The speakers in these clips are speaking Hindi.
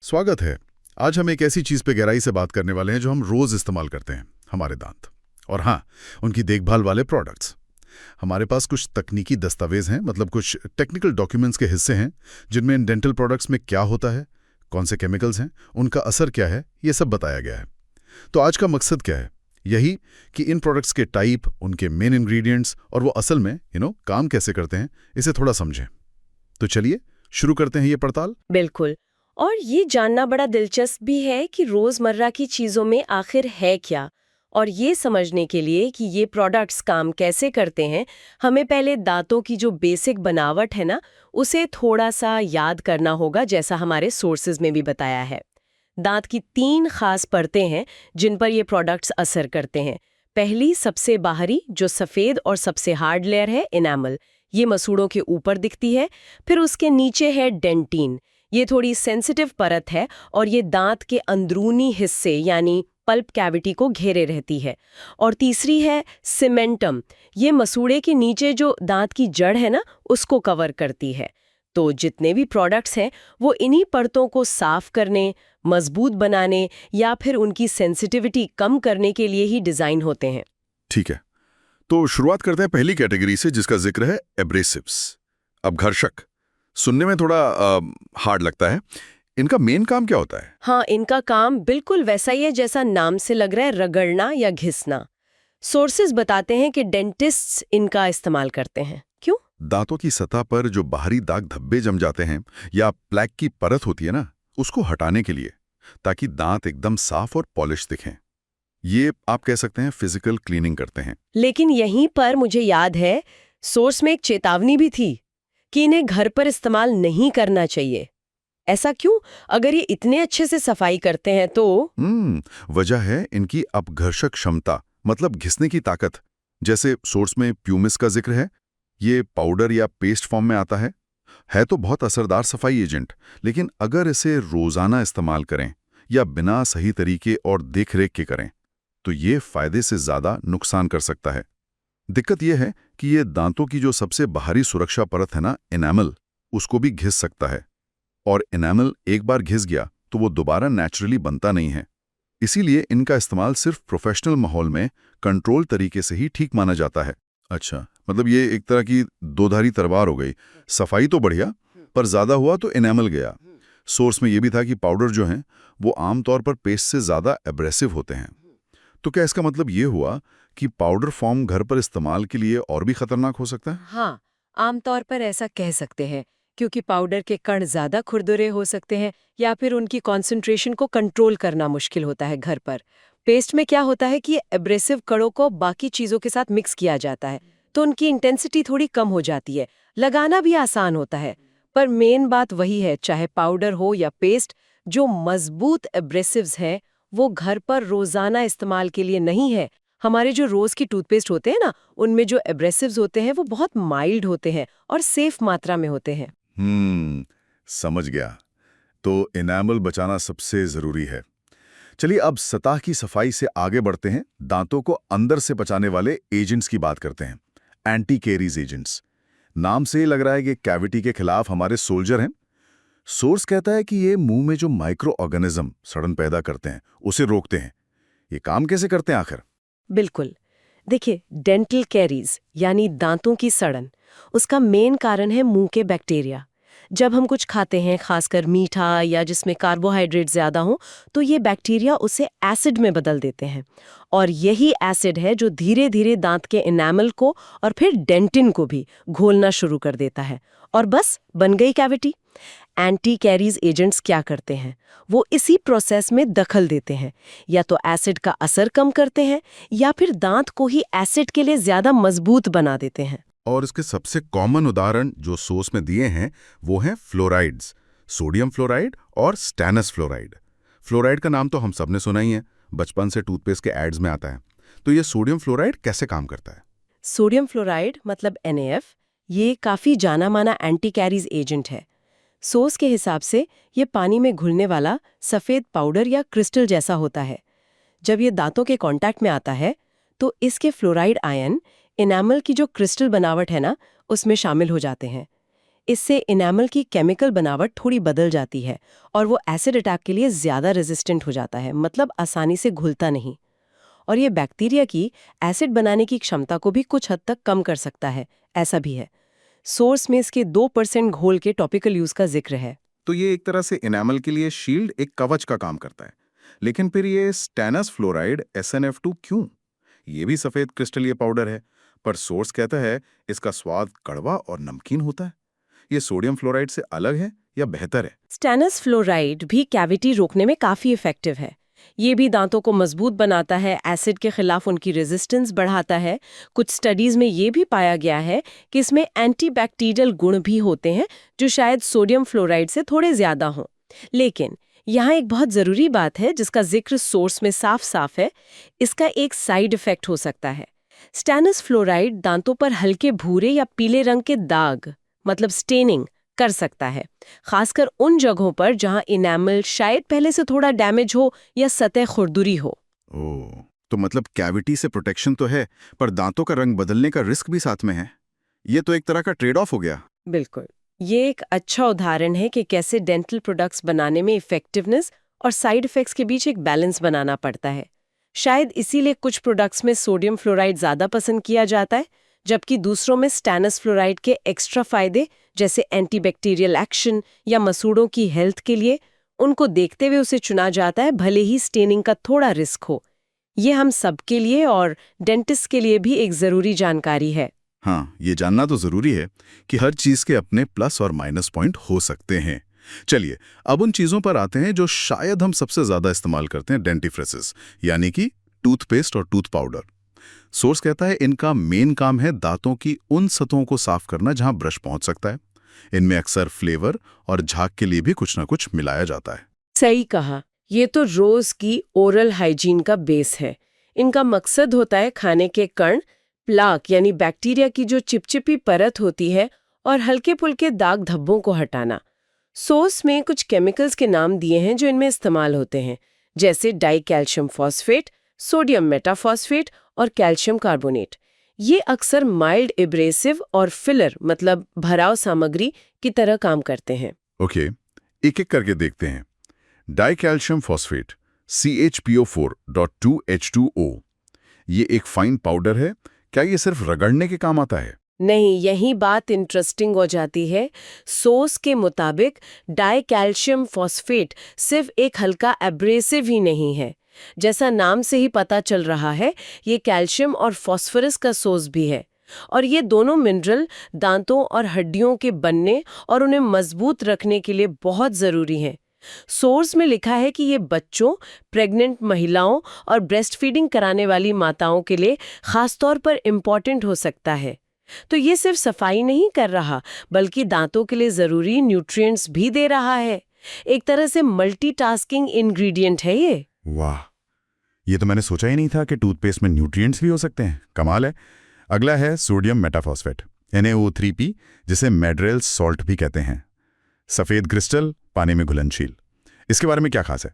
स्वागत है। आज हम एक ऐसी चीज पे गहराई से बात करने वाले हैं जो हम रोज इस्तेमाल करते हैं, हमारे दांत। और हाँ, उनकी देखभाल वाले प्रोडक्ट्स। हमारे पास कुछ तकनीकी दस्तावेज हैं, मतलब कुछ टेक्निकल डॉक्यूमेंट्स के हिस्से हैं जिनमें इन डेंटल प्रोडक्ट्स में क्या होता है, कौन से केमिकल्स हैं, उनका असर क्या है, ये सब बताया गया है। तो आज का मकसद क्या है? यही कि इन प्रोडक्ट्स के टाइप, उनके मेन इंग्रेडिएंट्स और वो असल में काम कैसे करते हैं, इसे थोड़ा समझें। तो चलिए शुरू करते हैं ये पड़ताल। बिल्कुल। और ये जानना बड़ा दिलचस्प भी है कि रोजमर्रा की चीजों में आखिर है क्या। और ये समझने के लिए कि ये प्रोडक्ट्स काम कैसे करते हैं, हमें पहले दांतों की जो बेसिक बनावट है ना, उसे थोड़ा सा याद करना होगा, जैसा हमारे सोर्सेज में भी बताया है। दांत की 3 खास परतें हैं जिन पर ये प्रोडक्ट्स असर करते हैं। पहली, सबसे बाहरी, जो सफेद और सबसे हार्ड लेयर है, इनामल। ये मसूड़ों के ऊपर दिखती है। फिर उसके नीचे है डेंटिन। ये थोड़ी सेंसिटिव परत है और ये दांत के अंदरूनी हिस्से यानी पल्प कैविटी को घेरे रहती है। और तीसरी है सीमेंटम। ये मसूड़े के नीचे जो दांत की जड़ है ना, उसको कवर करती है। तो जितने भी प्रोडक्ट्स हैं वो इन्हीं परतों को साफ करने, मजबूत बनाने या फिर उनकी सेंसिटिविटी कम करने के लिए ही डिजाइन होते हैं। ठीक है, तो शुरुआत करते हैं पहली कैटेगरी से, जिसका जिक्र है एब्रेसिव्स। अब घर्षक सुनने में थोड़ा हार्ड लगता है। इनका मेन काम क्या होता है? हाँ, इनका काम बिल्कुल वैसा ही है जैसा नाम से लग रहा है, रगड़ना या घिसना। सोर्सेज बताते हैं कि डेंटिस्ट्स इनका इस्तेमाल करते हैं। क्यों? दांतों की सतह पर जो बाहरी दाग धब्बे जम जाते हैं या प्लैक की परत होती है ना, उसको हटाने के लिए, ताकि दांत एकदम साफ और पॉलिश दिखें। ये आप कह सकते हैं फिजिकल क्लीनिंग करते हैं। लेकिन यहीं पर मुझे याद है, सोर्स में एक चेतावनी भी थी कि इन्हें घर पर इस्तेमाल नहीं करना चाहिए। ऐसा क्यों? अगर ये इतने अच्छे से सफाई करते हैं तो। वजह है इनकी अपघर्षक क्षमता, मतलब घिसने की ताकत। जैसे सोर्स में प्यूमिस का जिक्र है, ये पाउडर या पेस्ट फॉर्म में आता है तो बहुत असरदार सफाई एजेंट। लेकिन अगर इसे रोजाना इस्तेमाल करें या बिना सही तरीके और देखरेख के करें, तो ये फायदे से ज्यादा नुकसान कर सकता है। दिक्कत यह है कि ये दांतों की जो सबसे बाहरी सुरक्षा परत है ना, इनामल, उसको भी घिस सकता है। और इनामल एक बार घिस गया तो वो दोबारा नेचुरली बनता नहीं है। इसीलिए इनका इस्तेमाल सिर्फ प्रोफेशनल माहौल में कंट्रोल तरीके से ही ठीक माना जाता है। अच्छा, मतलब ये एक तरह की दोधारी तलवार हो गई। सफाई तो बढ़िया, पर ज्यादा हुआ तो इनामल गया। सोर्स में ये भी था कि पाउडर जो हैं वो आमतौर पर पेस्ट से ज्यादा एब्रेसिव होते हैं। तो क्या इसका मतलब ये हुआ कि पाउडर फॉर्म घर पर इस्तेमाल के लिए और भी खतरनाक हो सकता है? हाँ, आमतौर पर ऐसा कह सकते हैं, क्योंकि पाउडर के कण ज्यादा खुरदुरे हो सकते हैं या फिर उनकी कॉन्सेंट्रेशन को कंट्रोल करना मुश्किल होता है घर पर। पेस्ट में क्या होता है कि एब्रेसिव कणों को बाकी चीजों के साथ मिक्स किया जाता है, तो उनकी इंटेंसिटी थोड़ी कम हो जाती है, लगाना भी आसान होता है। पर मेन बात वही है, चाहे पाउडर हो या पेस्ट, जो मजबूत एब्रेसिव्स हैं वो घर पर रोजाना इस्तेमाल के लिए नहीं है। हमारे जो रोज की टूथपेस्ट होते हैं ना, उनमें जो एब्रेसिव्स होते हैं वो बहुत माइल्ड होते हैं और सेफ मात्रा में होते हैं। समझ गया। तो इनामल बचाना सबसे जरूरी है। चलिए अब सतह की सफाई से आगे बढ़ते हैं, दांतों को अंदर से बचाने वाले एजेंट्स की बात करते हैं। Anti caries agents. नाम से ही लग रहा है कि कैविटी के खिलाफ हमारे सोल्जर हैं। सोर्स कहता है कि ये मुंह में जो माइक्रो ऑर्गेनिज्म सड़न पैदा करते हैं उसे रोकते हैं। ये काम कैसे करते हैं आखिर? बिल्कुल। देखिए, डेंटल कैरीज यानी दांतों की सड़न, उसका मेन कारण है मुंह के बैक्टीरिया। जब हम कुछ खाते हैं, खासकर मीठा या जिसमें कार्बोहाइड्रेट ज्यादा हो, तो ये बैक्टीरिया उसे एसिड में बदल देते हैं। और यही एसिड है जो धीरे धीरे दांत के एनामल को और फिर डेंटिन को भी घोलना शुरू कर देता है। और बस बन गई कैविटी। एंटी कैरीज एजेंट्स क्या करते हैं? वो इसी प्रोसेस में दखल देते हैं। या तो एसिड का असर कम करते हैं या फिर दांत को ही एसिड के लिए ज्यादा मजबूत बना देते हैं। और इसके सबसे कॉमन उदाहरण जो सोर्स में दिए हैं वो हैं फ्लोराइड्स, सोडियम फ्लोराइड और स्टेनस फ्लोराइड। फ्लोराइड का नाम तो हम सबने सुना ही है, बचपन से टूथपेस्ट के एड्स में आता है। तो ये सोडियम फ्लोराइड कैसे काम करता है? सोडियम फ्लोराइड मतलब NaF, ये काफी जाना माना एंटी कैरीज एजेंट है। सोर्स के हिसाब से ये पानी में घुलने वाला सफेद पाउडर या क्रिस्टल जैसा होता है। जब ये दांतों के कांटेक्ट में आता है तो इसके फ्लोराइड आयन एनामल की जो क्रिस्टल बनावट है ना, उसमें शामिल हो जाते हैं। इससे इनेमल की केमिकल बनावट थोड़ी बदल जाती है और वो एसिड अटैक के लिए ज़्यादा रेजिस्टेंट हो जाता है, मतलब आसानी से घुलता नहीं। और ये बैक्टीरिया की एसिड बनाने की क्षमता को भी कुछ हद तक कम कर सकता है, ऐसा भी है। सोर्स में इसके 2% घोल के टॉपिकल यूज का जिक्र है। तो ये एक तरह से इनेमल के लिए शील्ड, एक कवच का काम करता है। लेकिन फिर ये स्टेनस फ्लोराइड SnF2 क्यों? ये भी सफेद क्रिस्टलीय पाउडर है, पर सोर्स कहता है इसका स्वाद कड़वा और नमकीन होता है। ये सोडियम फ्लोराइड से अलग है या बेहतर है? स्टेनस फ्लोराइड भी कैविटी रोकने में काफी इफेक्टिव है। ये भी दांतों को मजबूत बनाता है, एसिड के खिलाफ उनकी रेजिस्टेंस बढ़ाता है। कुछ स्टडीज में ये भी पाया गया है कि इसमें एंटीबैक्टीरियल गुण भी होते हैं, जो शायद सोडियम फ्लोराइड से थोड़े ज्यादा हों। लेकिन यहाँ एक बहुत जरूरी बात है जिसका जिक्र सोर्स में साफ साफ है। इसका एक साइड इफेक्ट हो सकता है। स्टेनस फ्लोराइड दांतों पर हल्के भूरे या पीले रंग के दाग, मतलब स्टेनिंग, कर सकता है, खासकर उन जगहों पर जहां इनेमल शायद पहले से थोड़ा डैमेज हो या सतह खुरदुरी हो। ओह, तो मतलब कैविटी से प्रोटेक्शन तो है, पर दांतों का रंग बदलने का रिस्क भी साथ में है। ये तो एक तरह का ट्रेड ऑफ हो गया। बिल्कुल, ये एक अच्छा उदाहरण है कि कैसे डेंटल प्रोडक्ट्स बनाने में इफेक्टिवनेस और साइड इफेक्ट्स के बीच एक बैलेंस बनाना पड़ता है। शायद इसीलिए कुछ प्रोडक्ट्स में सोडियम फ्लोराइड ज्यादा पसंद किया जाता है, जबकि दूसरों में स्टेनस फ्लोराइड के एक्स्ट्रा फायदे जैसे एंटीबैक्टीरियल एक्शन या मसूड़ों की हेल्थ के लिए उनको देखते हुए उसे चुना जाता है, भले ही स्टेनिंग का थोड़ा रिस्क हो। ये हम सबके लिए और डेंटिस्ट के लिए भी एक जरूरी जानकारी है। हाँ, ये जानना तो जरूरी है कि हर चीज के अपने प्लस और माइनस पॉइंट हो सकते हैं। चलिए, अब उन चीजों पर आते हैं जो शायद हम सबसे ज्यादा इस्तेमाल करते हैं, डेंटिफ्रिसेस, यानी कि टूथपेस्ट और टूथ पाउडर। सोर्स कहता है इनका मेन काम है दांतों की उन सतहों को साफ करना जहां ब्रश पहुंच सकता है। इनमें अक्सर फ्लेवर और झाग के लिए भी कुछ ना कुछ मिलाया जाता है। सही कहा, ये तो रोज की ओरल हाइजीन का बेस है। इनका मकसद होता है खाने के कण, प्लाक यानी बैक्टीरिया की जो चिपचिपी परत होती है, और हल्के फुल्के दाग धब्बों को हटाना। सोर्स में कुछ केमिकल्स के नाम दिए हैं जो इनमें इस्तेमाल होते हैं, जैसे डाई कैल्शियम फॉस्फेट, सोडियम मेटाफॉस्फेट और कैल्शियम कार्बोनेट। ये अक्सर माइल्ड एब्रेसिव और फिलर, मतलब भराव सामग्री की तरह काम करते हैं। ओके, एक एक करके देखते हैं। डाइकैल्शियम फॉस्फेट CHPO4.2H2O, ये एक फाइन पाउडर है। क्या ये सिर्फ रगड़ने के काम आता है? नहीं, यही बात इंटरेस्टिंग हो जाती है। सोर्स के मुताबिक डाइकैल्शियम फॉस्फेट सिर्फ एक हल्का एब्रेसिव ही नहीं है। जैसा नाम से ही पता चल रहा है, ये कैल्शियम और फॉस्फोरस का सोर्स भी है। और ये दोनों मिनरल दांतों और हड्डियों के बनने और उन्हें मजबूत रखने के लिए बहुत ज़रूरी हैं। सोर्स में लिखा है कि ये बच्चों, प्रेग्नेंट महिलाओं और ब्रेस्ट फीडिंग कराने वाली माताओं के लिए खासतौर पर इम्पॉर्टेंट हो सकता है। तो ये सिर्फ सफाई नहीं कर रहा, बल्कि दांतों के लिए ज़रूरी न्यूट्रिएंट्स भी दे रहा है। एक तरह से मल्टीटास्किंग इंग्रेडिएंट है ये। वाह, ये तो मैंने सोचा ही नहीं था कि टूथपेस्ट में न्यूट्रिएंट्स भी हो सकते हैं। कमाल है। अगला है सोडियम मेटाफॉस्फेट NaO3P, जिसे मैड्रेल सॉल्ट भी कहते हैं। सफेद क्रिस्टल, पानी में घुलनशील। इसके बारे में क्या खास है?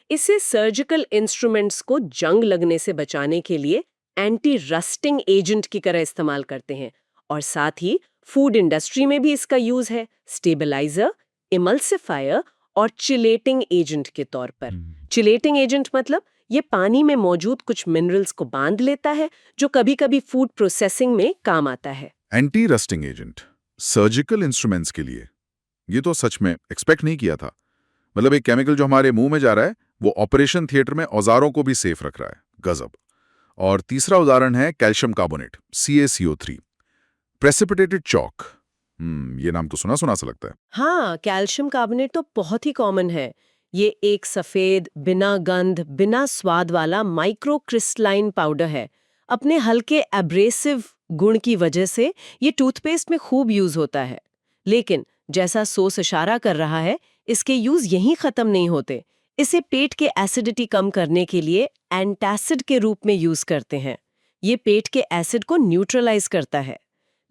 इसे सर्जिकल इंस्ट्रूमेंट्स को जंग लगने से बचाने के लिए एंटी रस्टिंग एजेंट की तरह इस्तेमाल करते हैं, और साथ ही फूड इंडस्ट्री में भी इसका यूज है, स्टेबलाइजर, इमल्सिफायर और चिलेटिंग एजेंट के तौर पर। चिलेटिंग एजेंट मतलब ये पानी में मौजूद कुछ मिनरल्स को बांध लेता है, जो कभी-कभी फूड प्रोसेसिंग में काम आता है। Anti rusting agent surgical instruments के लिए, ये तो सच में एक्सपेक्ट नहीं किया था। मतलब एक केमिकल जो हमारे मुंह में जा रहा है वो ऑपरेशन थिएटर में औजारों को भी सेफ रख रहा है। गजब। और तीसरा उदाहरण है calcium carbonate CaCO3, precipitated chalk. ये नाम तो सुना सुना सा लगता है। हाँ, कैल्शियम कार्बोनेट तो बहुत ही कॉमन है। ये एक सफेद, बिना गंध, बिना स्वाद वाला माइक्रो क्रिस्टलाइन पाउडर है। अपने हल्के एब्रेसिव गुण की वजह से ये टूथपेस्ट में खूब यूज होता है। लेकिन जैसा सोर्स इशारा कर रहा है, इसके यूज यहीं खत्म नहीं होते। इसे पेट के एसिडिटी कम करने के लिए एंटासिड के रूप में यूज करते हैं। ये पेट के एसिड को न्यूट्रलाइज करता है।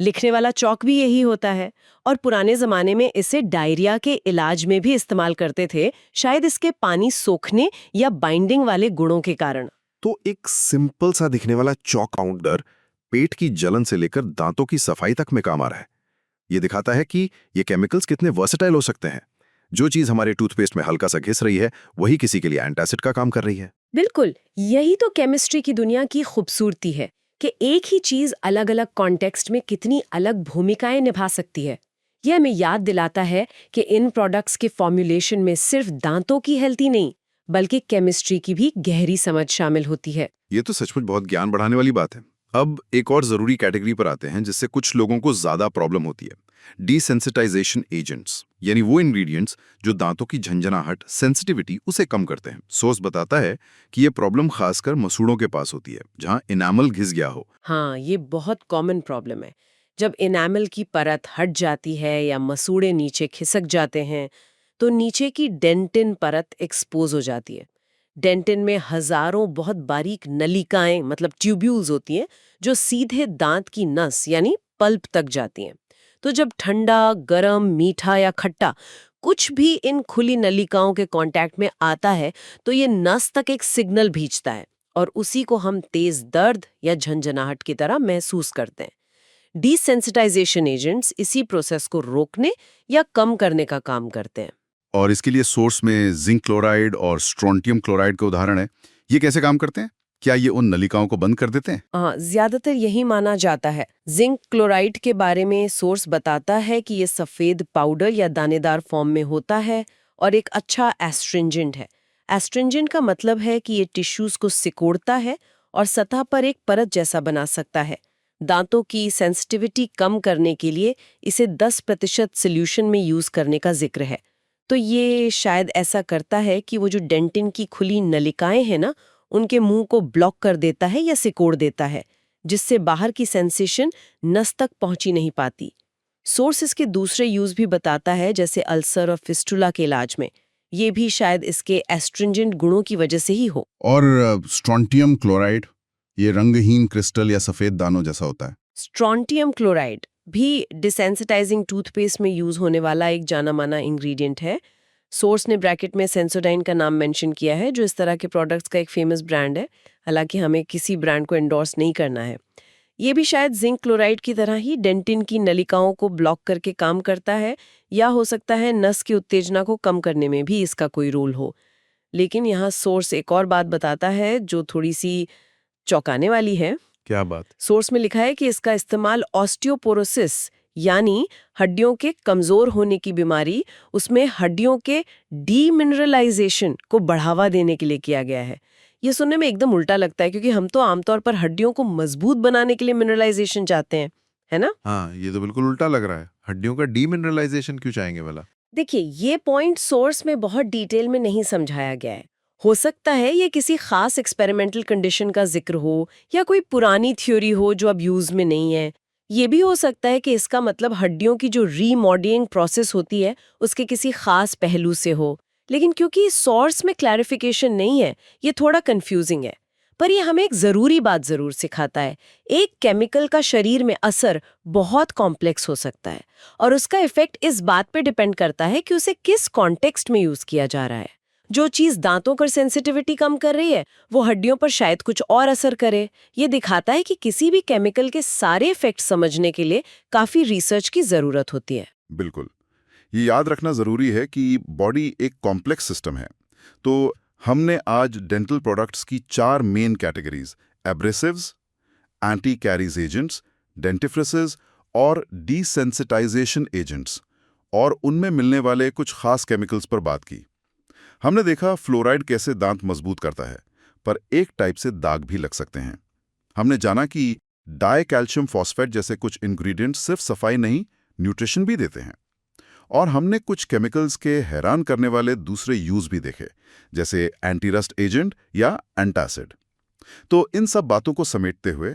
लिखने वाला चौक भी यही होता है, और पुराने जमाने में इसे डायरिया के इलाज में भी इस्तेमाल करते थे, शायद इसके पानी सोखने या बाइंडिंग वाले गुणों के कारण। तो एक सिंपल सा दिखने वाला चॉक पाउडर पेट की जलन से लेकर दांतों की सफाई तक में काम आ रहा है। ये दिखाता है कि ये केमिकल्स कितने वर्सेटाइल हो सकते हैं। जो चीज हमारे टूथपेस्ट में हल्का सा घिस रही है वही किसी के लिए एंटासिड का काम कर रही है। बिल्कुल, यही तो केमिस्ट्री की दुनिया की खूबसूरती है कि एक ही चीज अलग अलग कॉन्टेक्स्ट में कितनी अलग भूमिकाएं निभा सकती है। यह हमें याद दिलाता है कि इन प्रोडक्ट्स के फॉर्मुलेशन में सिर्फ दांतों की हेल्थ ही नहीं बल्कि केमिस्ट्री की भी गहरी समझ शामिल होती है। ये तो सचमुच बहुत ज्ञान बढ़ाने वाली बात है। अब एक और जरूरी कैटेगरी पर आते हैं जिससे कुछ लोगों को ज्यादा प्रॉब्लम होती है, डिसेंसिटाइजेशन एजेंट्स, यानी वो इंग्रेडिएंट्स जो दांतों की झंझनाहट, सेंसिटिविटी उसे कम करते हैं। सोर्स बताता है कि ये प्रॉब्लम खासकर मसूड़ों के पास होती है जहां इनामल घिस गया हो। हाँ, ये बहुत कॉमन प्रॉब्लम है। जब इनामल की परत हट जाती है या मसूड़े नीचे खिसक जाते हैं तो नीचे की डेंटिन परत एक्सपोज हो जाती है। डेंटिन में हजारों बहुत बारीक नलिकाएं मतलब ट्यूब्यूल्स होती हैं जो सीधे दांत की नस यानी पल्प तक जाती हैं। तो जब ठंडा, गरम, मीठा या खट्टा कुछ भी इन खुली नलिकाओं के कांटेक्ट में आता है तो ये नस तक एक सिग्नल भेजता है और उसी को हम तेज दर्द या झंझनाहट की तरह महसूस करते हैं। डिसेंसिटाइजेशन एजेंट्स इसी प्रोसेस को रोकने या कम करने का काम करते हैं। और इसके लिए सोर्स में जिंक क्लोराइड और स्ट्रोंटियम क्लोराइड के उदाहरण है। ये कैसे काम करते हैं? क्या ये उन नलिकाओं को बंद कर देते हैं? हाँ, ज्यादातर यही माना जाता है। जिंक क्लोराइड के बारे में सोर्स बताता है कि ये सफेद पाउडर या दानेदार फॉर्म में होता है और एक अच्छा एस्ट्रिंजेंट है। एस्ट्रिंजेंट का मतलब है कि ये टिश्यूज को सिकोड़ता है और सतह पर एक परत जैसा बना सकता है। दांतों की सेंसिटिविटी कम करने के लिए इसे 10% सोल्यूशन में यूज करने का जिक्र है। तो ये शायद ऐसा करता है कि वो जो डेंटिन की खुली नलिकाएं हैं ना, उनके मुंह को ब्लॉक कर देता है या सिकोड़ देता है, जिससे बाहर की सेंसेशन नस तक पहुंची नहीं पाती। सोर्स इसके दूसरे यूज भी बताता है, जैसे अल्सर और फिस्टुला के इलाज में। ये भी शायद इसके एस्ट्रिंजेंट गुणों की वजह से ही हो। और स्ट्रोंटियम क्लोराइड, ये रंगहीन क्रिस्टल या सफेद दानों जैसा होता है। स्ट्रोंटियम क्लोराइड भी डिसेंसिटाइजिंग टूथपेस्ट में यूज होने वाला एक जाना माना इंग्रेडिएंट है। सोर्स ने ब्रैकेट में सेंसोडाइन का नाम मेंशन किया है, जो इस तरह के प्रोडक्ट्स का एक फेमस ब्रांड है। हालांकि हमें किसी ब्रांड को एंडोर्स नहीं करना है। ये भी शायद जिंक क्लोराइड की तरह ही डेंटिन की नलिकाओं को ब्लॉक करके काम करता है, या हो सकता है नस की उत्तेजना को कम करने में भी इसका कोई रोल हो। लेकिन यहाँ सोर्स एक और बात बताता है जो थोड़ी सी चौंकाने वाली है। क्या बात? सोर्स में लिखा है कि इसका इस्तेमाल ऑस्टियोपोरोसिस यानी हड्डियों के कमजोर होने की बीमारी, उसमें हड्डियों के डीमिनरलाइजेशन को बढ़ावा देने के लिए किया गया है। ये सुनने में एकदम उल्टा लगता है क्योंकि हम तो आमतौर पर हड्डियों को मजबूत बनाने के लिए मिनरलाइजेशन चाहते हैं, है ना? हाँ, ये तो बिल्कुल उल्टा लग रहा है। हड्डियों का डीमिनरलाइजेशन क्यों चाहेंगे भला? देखिए, ये पॉइंट सोर्स में बहुत डिटेल में नहीं समझाया गया है। हो सकता है ये किसी खास एक्सपेरिमेंटल कंडीशन का जिक्र हो या कोई पुरानी थ्योरी हो जो अब यूज में नहीं है। ये भी हो सकता है कि इसका मतलब हड्डियों की जो रीमॉडलिंग प्रोसेस होती है उसके किसी खास पहलू से हो। लेकिन क्योंकि सोर्स में क्लैरिफिकेशन नहीं है, ये थोड़ा कंफ्यूजिंग है। पर ये हमें एक जरूरी बात जरूर सिखाता है। एक केमिकल का शरीर में असर बहुत कॉम्प्लेक्स हो सकता है और उसका इफेक्ट इस बात पे डिपेंड करता है कि उसे किस कॉन्टेक्स्ट में यूज किया जा रहा है। जो चीज दांतों पर सेंसिटिविटी कम कर रही है वो हड्डियों पर शायद कुछ और असर करे। ये दिखाता है कि किसी भी केमिकल के सारे इफेक्ट समझने के लिए काफी रिसर्च की जरूरत होती है। बिल्कुल। ये याद रखना जरूरी है कि बॉडी एक कॉम्प्लेक्स सिस्टम है। तो हमने आज डेंटल प्रोडक्ट्स की 4 main categories, abrasives, anti caries agents, dentifrices और डिसेंसिटाइजेशन एजेंट्स और उनमें मिलने वाले कुछ खास केमिकल्स पर बात की। हमने देखा फ्लोराइड कैसे दांत मजबूत करता है, पर एक टाइप से दाग भी लग सकते हैं। हमने जाना कि डाई कैल्शियम फॉस्फेट जैसे कुछ इंग्रेडिएंट्स सिर्फ सफाई नहीं, न्यूट्रिशन भी देते हैं। और हमने कुछ केमिकल्स के हैरान करने वाले दूसरे यूज भी देखे, जैसे एंटी रस्ट एजेंट या एंटासिड। तो इन सब बातों को समेटते हुए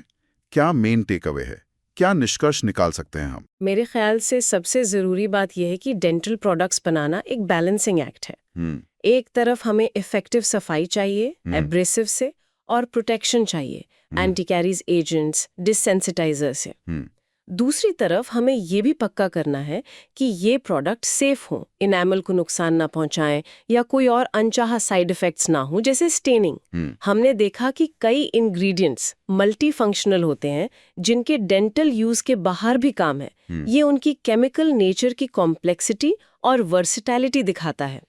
क्या मेन टेक अवे है, क्या निष्कर्ष निकाल सकते हैं हम? मेरे ख्याल से सबसे जरूरी बात यह है कि डेंटल प्रोडक्ट्स बनाना एक बैलेंसिंग एक्ट है। एक तरफ हमें इफेक्टिव सफाई चाहिए एब्रेसिव से, और प्रोटेक्शन चाहिए एंटी कैरीज एजेंट्स, डिसेंसिटाइजर से। दूसरी तरफ हमें ये भी पक्का करना है कि ये प्रोडक्ट सेफ हों, इनेमल को नुकसान ना पहुंचाएं या कोई और अनचाहा साइड इफेक्ट्स ना हो, जैसे स्टेनिंग। हमने देखा कि कई इंग्रेडिएंट्स मल्टी फंक्शनल होते हैं जिनके डेंटल यूज के बाहर भी काम है। ये उनकी केमिकल नेचर की कॉम्प्लेक्सिटी और वर्सिटैलिटी दिखाता है।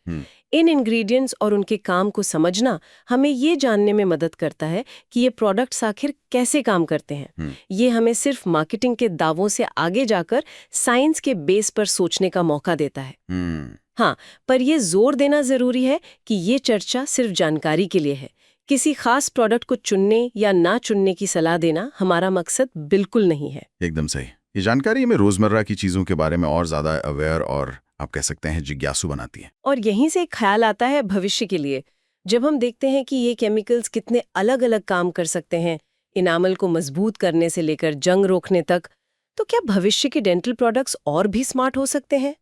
इन इंग्रेडिएंट्स और उनके काम को समझना हमें ये जानने में मदद करता है कि ये प्रोडक्ट्स आखिर कैसे काम करते हैं। ये हमें सिर्फ मार्केटिंग के दावों से आगे जाकर साइंस के बेस पर सोचने का मौका देता है। हाँ, पर ये जोर देना जरूरी है कि ये चर्चा सिर्फ जानकारी के लिए है। किसी खास प्रोडक्ट को चुनने या ना चुनने की सलाह देना हमारा मकसद बिल्कुल नहीं है। एकदम सही। ये जानकारी हमें रोजमर्रा की चीजों के बारे में और ज्यादा अवेयर और आप कह सकते हैं जिज्ञासु बनाती है। और यहीं से एक ख्याल आता है भविष्य के लिए। जब हम देखते हैं कि ये केमिकल्स कितने अलग अलग काम कर सकते हैं, इनामल को मजबूत करने से लेकर जंग रोकने तक, तो क्या भविष्य के डेंटल प्रोडक्ट्स और भी स्मार्ट हो सकते हैं?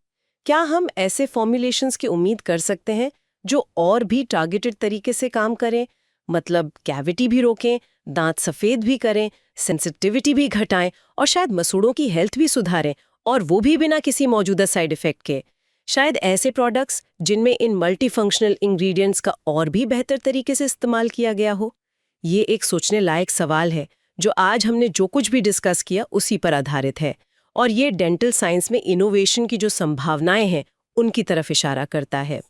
क्या हम ऐसे फॉर्मुलेशंस की उम्मीद कर सकते हैं जो और भी टारगेटेड तरीके से काम करें, मतलब कैविटी भी रोकें, दांत सफेद भी करें, सेंसिटिविटी भी घटाएं और शायद मसूड़ों की हेल्थ भी सुधारें, और वो भी बिना किसी मौजूदा साइड इफेक्ट के? शायद ऐसे प्रोडक्ट्स जिनमें इन मल्टी फंक्शनल इंग्रेडिएंट्स का और भी बेहतर तरीके से इस्तेमाल किया गया हो। ये एक सोचने लायक सवाल है जो आज हमने जो कुछ भी डिस्कस किया उसी पर आधारित है, और ये डेंटल साइंस में इनोवेशन की जो संभावनाएं हैं उनकी तरफ इशारा करता है।